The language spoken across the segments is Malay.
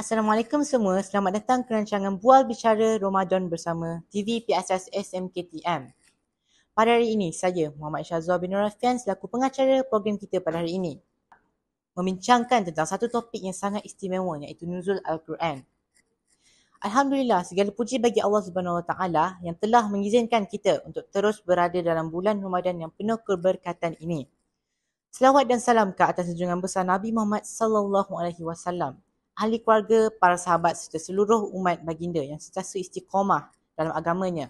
Assalamualaikum semua, selamat datang ke rancangan Bual Bicara Ramadan bersama TV PSS SMKTM. Pada hari ini, saya Muhammad Syazwa bin Rafian selaku pengacara program kita pada hari ini membincangkan tentang satu topik yang sangat istimewa iaitu nuzul Al-Quran. Alhamdulillah, segala puji bagi Allah Subhanahu Wa Taala yang telah mengizinkan kita untuk terus berada dalam bulan Ramadan yang penuh keberkatan ini. Selawat dan salam ke atas junjungan besar Nabi Muhammad sallallahu alaihi wasallam, ahli keluarga, para sahabat serta seluruh umat baginda yang sentiasa istiqamah dalam agamanya.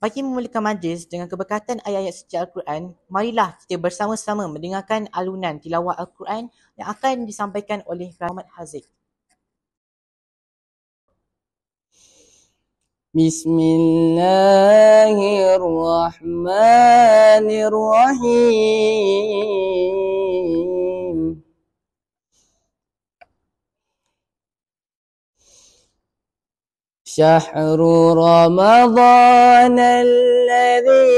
Bagi memulakan majlis dengan keberkatan ayat-ayat suci Al-Quran, marilah kita bersama-sama mendengarkan alunan tilawah Al-Quran yang akan disampaikan oleh Muhammad Haziq. Bismillahirrahmanirrahim. شهر رمضان الذي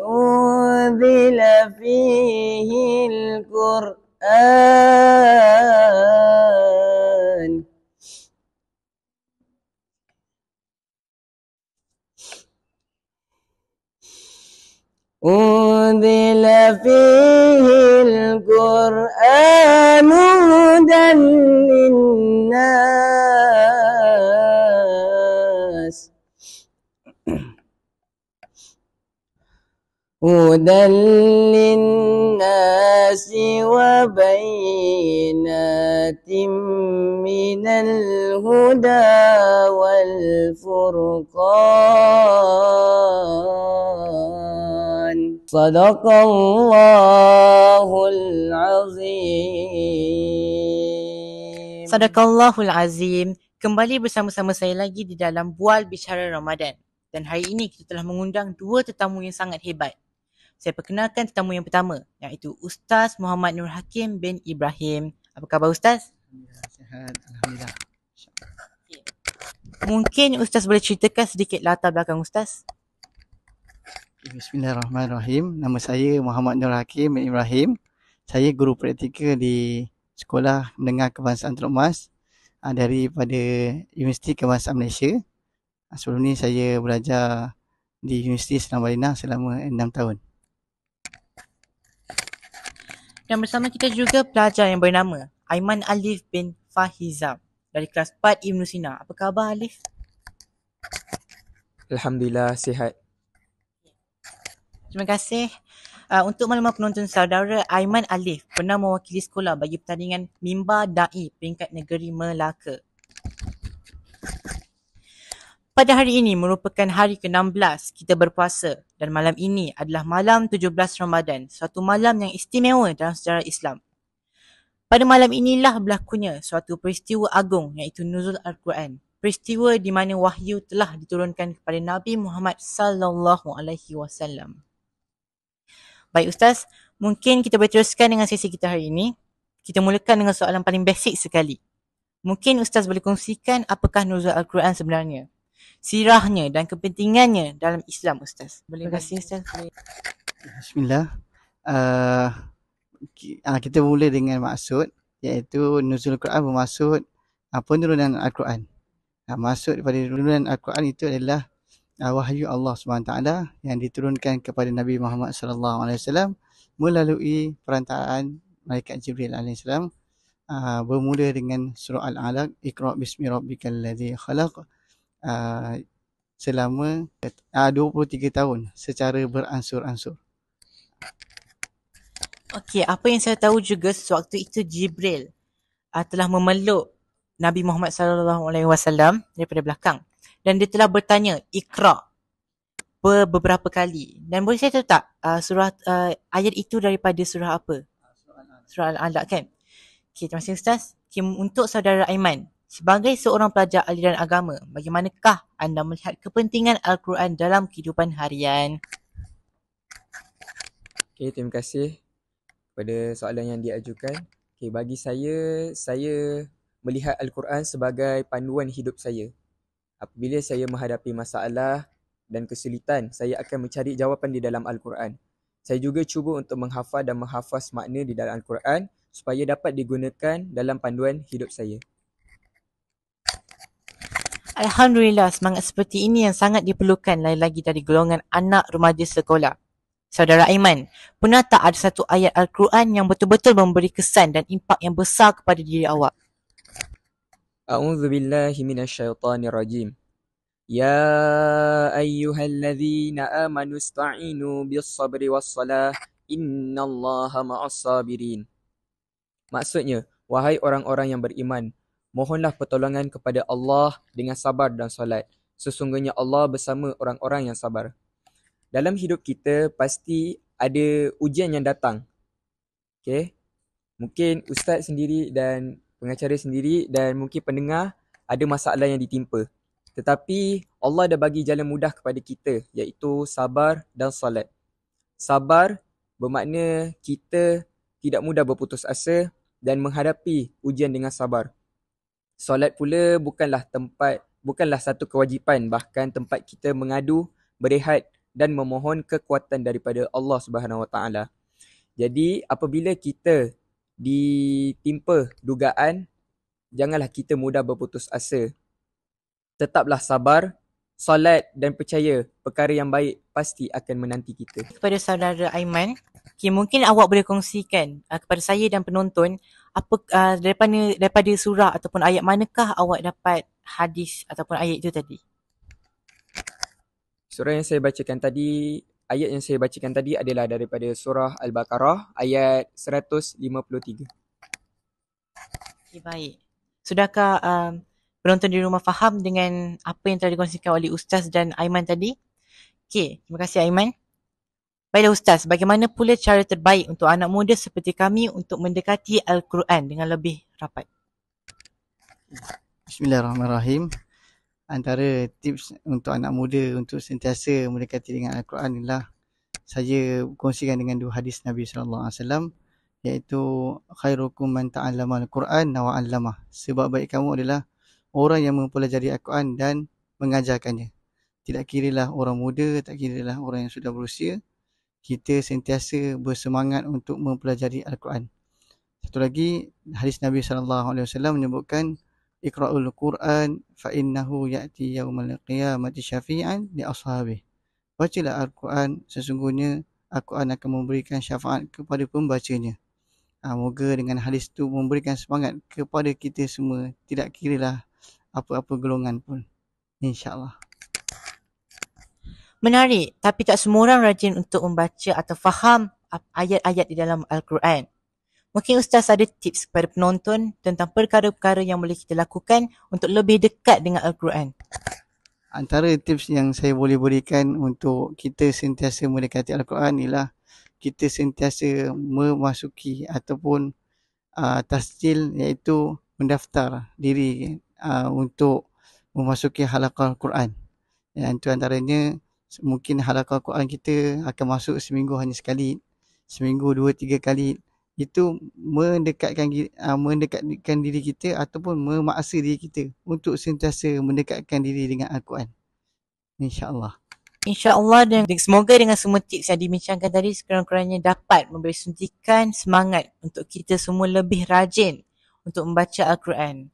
أنزل فيه القرآن هدى للناس وبينات من الهدى والفرقان صدق الله العظيم. Sadaqallahul Azim. Kembali bersama-sama saya lagi di dalam Bual Bicara Ramadan. Dan hari ini kita telah mengundang dua tetamu yang sangat hebat. Saya perkenalkan tetamu yang pertama, iaitu Ustaz Muhammad Nur Hakim bin Ibrahim. Apa khabar Ustaz? Sihat, Alhamdulillah. Mungkin Ustaz boleh ceritakan sedikit latar belakang Ustaz? Bismillahirrahmanirrahim. Nama saya Muhammad Nur Hakim bin Ibrahim. Saya guru praktikal di Sekolah Menengah Kebangsaan Teluk Mas daripada Universiti Kebangsaan Malaysia. Sebelum ni saya belajar di Universiti Islam Madinah selama 6 tahun. Dan bersama kita juga pelajar yang bernama Aiman Alif bin Fahizam dari kelas 4 Ibn Sina. Apa khabar Alif? Alhamdulillah, sihat. Terima kasih. Untuk maklumat penonton, saudara Aiman Alif pernah mewakili sekolah bagi pertandingan Mimbar Da'i peringkat negeri Melaka. Pada hari ini merupakan hari ke-16 kita berpuasa dan malam ini adalah malam 17 Ramadan, suatu malam yang istimewa dalam sejarah Islam. Pada malam inilah berlakunya suatu peristiwa agung iaitu nuzul Al-Quran. Peristiwa di mana wahyu telah diturunkan kepada Nabi Muhammad sallallahu alaihi wasallam. Baik Ustaz, mungkin kita boleh teruskan dengan sesi kita hari ini. Kita mulakan dengan soalan paling basic sekali. Mungkin Ustaz boleh kongsikan apakah nuzul Al-Quran sebenarnya? Sirahnya dan kepentingannya dalam Islam Ustaz. Boleh kasih Ustaz? Bismillah. Kita mula dengan maksud, iaitu nuzul Quran bermaksud penurunan Al-Quran. Maksud daripada penurunan Al-Quran itu adalah wahyu Allah SWT yang diturunkan kepada Nabi Muhammad SAW melalui perantaraan malaikat Jibril AS. Bermula dengan surah Al-Alaq, Iqra' bismi rabbikal ladzi khalaq, selama 23 tahun secara beransur-ansur. Okey, apa yang saya tahu juga sewaktu itu Jibril telah memeluk Nabi Muhammad SAW daripada belakang dan dia telah bertanya Iqra' beberapa kali. Dan boleh saya tahu tak surah ayat itu daripada surah apa? Surah Al-Alaq kan? Okey, terima kasih Ustaz. Okay, untuk saudara Aiman, sebagai seorang pelajar aliran agama, bagaimanakah anda melihat kepentingan Al-Quran dalam kehidupan harian? Okay, terima kasih pada soalan yang diajukan. Okay, bagi saya melihat Al-Quran sebagai panduan hidup saya. Apabila saya menghadapi masalah dan kesulitan, saya akan mencari jawapan di dalam Al-Quran. Saya juga cuba untuk menghafal dan menghafaz makna di dalam Al-Quran supaya dapat digunakan dalam panduan hidup saya. Alhamdulillah, semangat seperti ini yang sangat diperlukan lagi-lagi dari golongan anak remaja sekolah. Saudara Aiman, pernah tak ada satu ayat Al-Quran yang betul-betul memberi kesan dan impak yang besar kepada diri awak? A'udzu billahi minasyaitonir rajim. Ya ayyuhalladzina amanu ista'inu bis-sabri was-salah innallaha ma'as-sabirin. Maksudnya, wahai orang-orang yang beriman, mohonlah pertolongan kepada Allah dengan sabar dan solat. Sesungguhnya Allah bersama orang-orang yang sabar. Dalam hidup kita pasti ada ujian yang datang. Okay? Mungkin ustaz sendiri dan pengacara sendiri dan mungkin pendengar ada masalah yang ditimpa. Tetapi Allah dah bagi jalan mudah kepada kita, iaitu sabar dan solat. Sabar bermakna kita tidak mudah berputus asa dan menghadapi ujian dengan sabar. Solat pula bukanlah satu kewajipan, bahkan tempat kita mengadu, berehat dan memohon kekuatan daripada Allah Subhanahu Wa Taala. Jadi apabila kita ditimpa dugaan, janganlah kita mudah berputus asa. Tetaplah sabar, solat dan percaya perkara yang baik pasti akan menanti kita. Kepada saudara Aiman, mungkin awak boleh kongsikan kepada saya dan penonton apa daripada surah ataupun ayat manakah awak dapat hadis ataupun ayat itu tadi? Ayat yang saya bacakan tadi adalah daripada surah Al-Baqarah ayat 153. Okay, baik. Sudahkah penonton di rumah faham dengan apa yang telah dikongsikan oleh Ustaz dan Aiman tadi? Okey, terima kasih Aiman. Baiklah Ustaz, bagaimana pula cara terbaik untuk anak muda seperti kami untuk mendekati Al-Quran dengan lebih rapat? Bismillahirrahmanirrahim. Antara tips untuk anak muda untuk sentiasa mendekati dengan Al-Quran ialah saya kongsikan dengan dua hadis Nabi SAW, iaitu khairukum man ta'allama al-Quran wa 'allamah. Sebab baik kamu adalah orang yang mempelajari Al-Quran dan mengajarkannya. Tidak kiralah orang muda, tak kiralah orang yang sudah berusia, kita sentiasa bersemangat untuk mempelajari Al-Quran. Satu lagi, hadis Nabi SAW menyebutkan Iqra'ul Quran fa innahu ya'ti yaumal qiyamati syafi'an li ashabihi. Bacalah Al-Quran, sesungguhnya Al-Quran akan memberikan syafaat kepada pembacanya. Moga dengan hadis itu memberikan semangat kepada kita semua, tidak kiralah apa-apa golongan pun. InsyaAllah. Menarik, tapi tak semua orang rajin untuk membaca atau faham ayat-ayat di dalam Al-Quran. Mungkin Ustaz ada tips kepada penonton tentang perkara-perkara yang boleh kita lakukan untuk lebih dekat dengan Al-Quran. Antara tips yang saya boleh berikan untuk kita sentiasa mendekati Al-Quran ialah kita sentiasa memasuki ataupun tasjil, iaitu mendaftar diri untuk memasuki halaqah Al-Quran. Itu antaranya mungkin halaqah Al-Quran kita akan masuk seminggu hanya sekali, seminggu 2-3 kali. Itu mendekatkan diri kita ataupun memaksa diri kita untuk sentiasa mendekatkan diri dengan Al-Quran. InsyaAllah. InsyaAllah, dan semoga dengan semua tips yang dibincangkan tadi sekurang-kurangnya dapat memberi suntikan semangat untuk kita semua lebih rajin untuk membaca Al-Quran.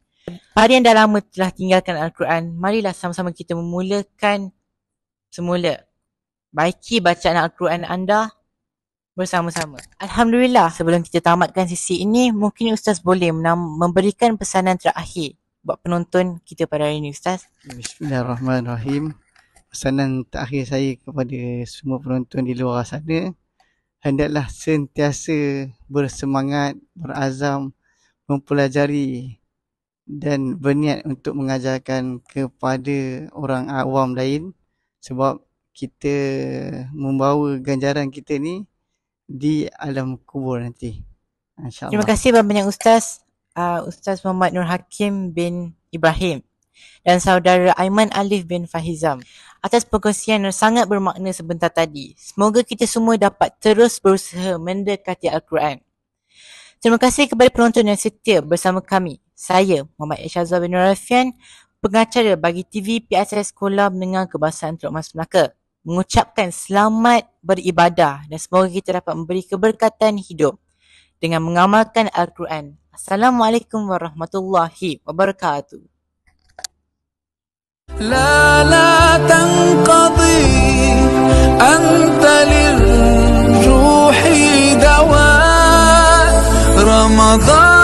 Pada yang dah lama telah tinggalkan Al-Quran, marilah sama-sama kita memulakan semula. Baiki bacaan Al-Quran anda bersama-sama. Alhamdulillah, sebelum kita tamatkan sesi ini, mungkin Ustaz boleh memberikan pesanan terakhir buat penonton kita pada hari ini, Ustaz. Bismillahirrahmanirrahim. Pesanan terakhir saya kepada semua penonton di luar sana, hendaklah sentiasa bersemangat, berazam, mempelajari dan berniat untuk mengajarkan kepada orang awam lain, sebab kita membawa ganjaran kita ni di alam kubur nanti. InsyaAllah. Terima kasih banyak Ustaz. Ustaz Muhammad Nur Hakim bin Ibrahim dan saudara Aiman Alif bin Fahizam atas perkongsian yang sangat bermakna sebentar tadi. Semoga kita semua dapat terus berusaha mendekati Al-Quran. Terima kasih kepada penonton yang setia bersama kami. Saya, Muhammad Syazwa bin Rafian, pengacara bagi TV PSS Sekolah Menengah Kebahasaan Teluk Mas Melaka, mengucapkan selamat beribadah dan semoga kita dapat memberi keberkatan hidup dengan mengamalkan Al-Quran. Assalamualaikum warahmatullahi wabarakatuh. لا تنقضي أنت للروح دواء رمضان